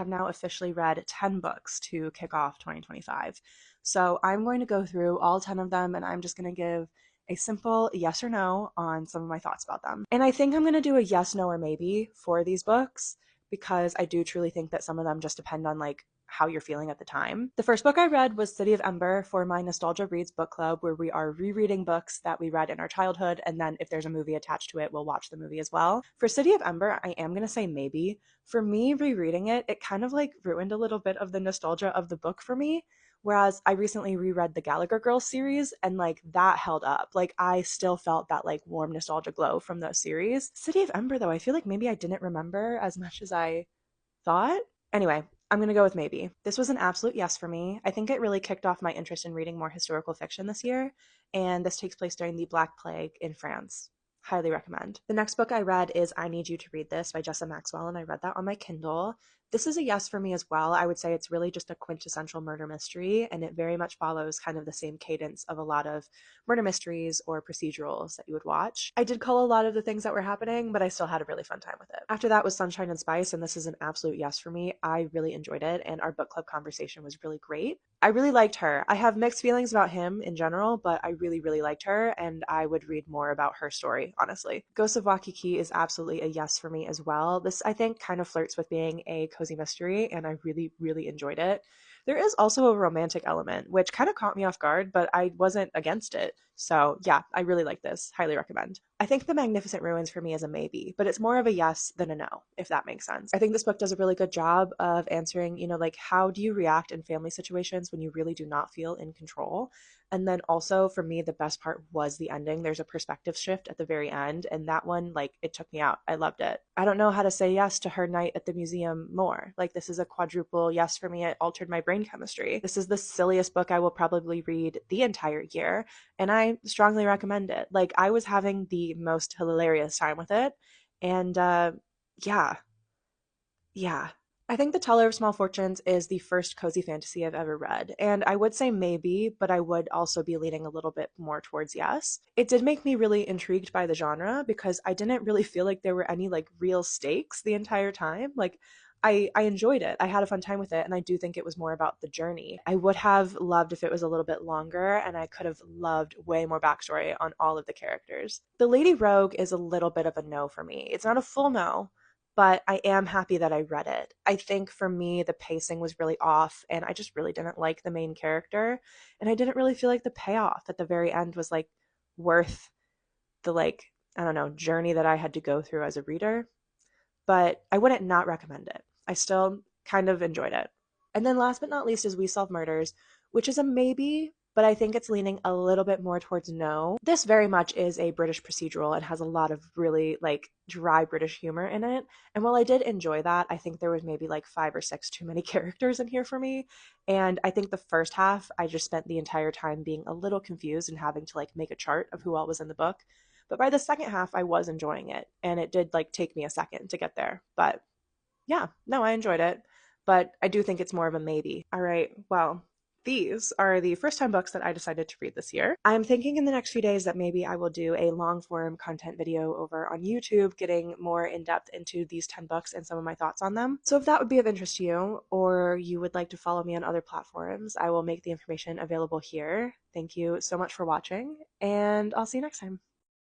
I've now officially read 10 books to kick off 2025. So I'm going to go through all 10 of them and I'm just going to give a simple yes or no on some of my thoughts about them. And I think I'm going to do a yes, no, or maybe for these books because I do truly think that some of them just depend on like how you're feeling at the time. The first book I read was City of Ember for my Nostalgia Reads book club, where we are rereading books that we read in our childhood, and then if there's a movie attached to it, we'll watch the movie as well. For City of Ember, I am going to say maybe. For me, rereading it, it kind of like ruined a little bit of the nostalgia of the book for me. Whereas I recently reread the Gallagher Girls series and like that held up. Like I still felt that like warm nostalgia glow from those series. City of Ember, though, I feel like maybe I didn't remember as much as I thought. Anyway, I'm going to go with maybe. This was an absolute yes for me. I think it really kicked off my interest in reading more historical fiction this year, and this takes place during the Black Plague in France. Highly recommend. The next book I read is I Need You to Read This by Jessa Maxwell, and I read that on my Kindle. This is a yes for me as well. I would say it's really just a quintessential murder mystery, and it very much follows kind of the same cadence of a lot of murder mysteries or procedurals that you would watch. I did call a lot of the things that were happening, but I still had a really fun time with it. After that was Sunshine and Spice, and this is an absolute yes for me. I really enjoyed it, and our book club conversation was really great. I really liked her. I have mixed feelings about him in general, but I really, really liked her, and I would read more about her story, honestly. Ghost of Waikiki is absolutely a yes for me as well. This, I think, kind of flirts with being a cozy mystery, and I really, really enjoyed it. There is also a romantic element, which kind of caught me off guard, but I wasn't against it. So, yeah, I really like this. Highly recommend. I think The Magnificent Ruins for me is a maybe, but it's more of a yes than a no, if that makes sense. I think this book does a really good job of answering, like how do you react in family situations when you really do not feel in control? And then also for me, the best part was the ending. There's a perspective shift at the very end, and that one, like, it took me out. I loved it. I don't know how to say yes to Her Night at the Museum more. Like, this is a quadruple yes for me. It altered my brain chemistry. This is the silliest book I will probably read the entire year, and I strongly recommend it. Like, I was having the most hilarious time with it, and yeah, yeah. I think The Teller of Small Fortunes is the first cozy fantasy I've ever read, and I would say maybe, but I would also be leaning a little bit more towards yes. It did make me really intrigued by the genre because I didn't really feel like there were any like real stakes the entire time. Like I enjoyed it. I had a fun time with it, and I do think it was more about the journey. I would have loved if it was a little bit longer, and I could have loved way more backstory on all of the characters. The Lady Rogue is a little bit of a no for me. It's not a full no, but I am happy that I read it. I think for me, the pacing was really off, and I just really didn't like the main character. And I didn't really feel like the payoff at the very end was like worth the, like, I don't know, journey that I had to go through as a reader. But I wouldn't not recommend it. I still kind of enjoyed it. And then last but not least is We Solve Murders, which is a maybe, but I think it's leaning a little bit more towards no. This very much is a British procedural and has a lot of really like dry British humor in it. And while I did enjoy that, I think there was maybe like 5 or 6 too many characters in here for me. And I think the first half, I just spent the entire time being a little confused and having to like make a chart of who all was in the book. But by the second half, I was enjoying it. And it did like take me a second to get there. But yeah, no, I enjoyed it, but I do think it's more of a maybe. All right, well, these are the first time books that I decided to read this year. I'm thinking in the next few days that maybe I will do a long form content video over on YouTube, getting more in depth into these 10 books and some of my thoughts on them. So if that would be of interest to you, or you would like to follow me on other platforms, I will make the information available here. Thank you so much for watching, and I'll see you next time.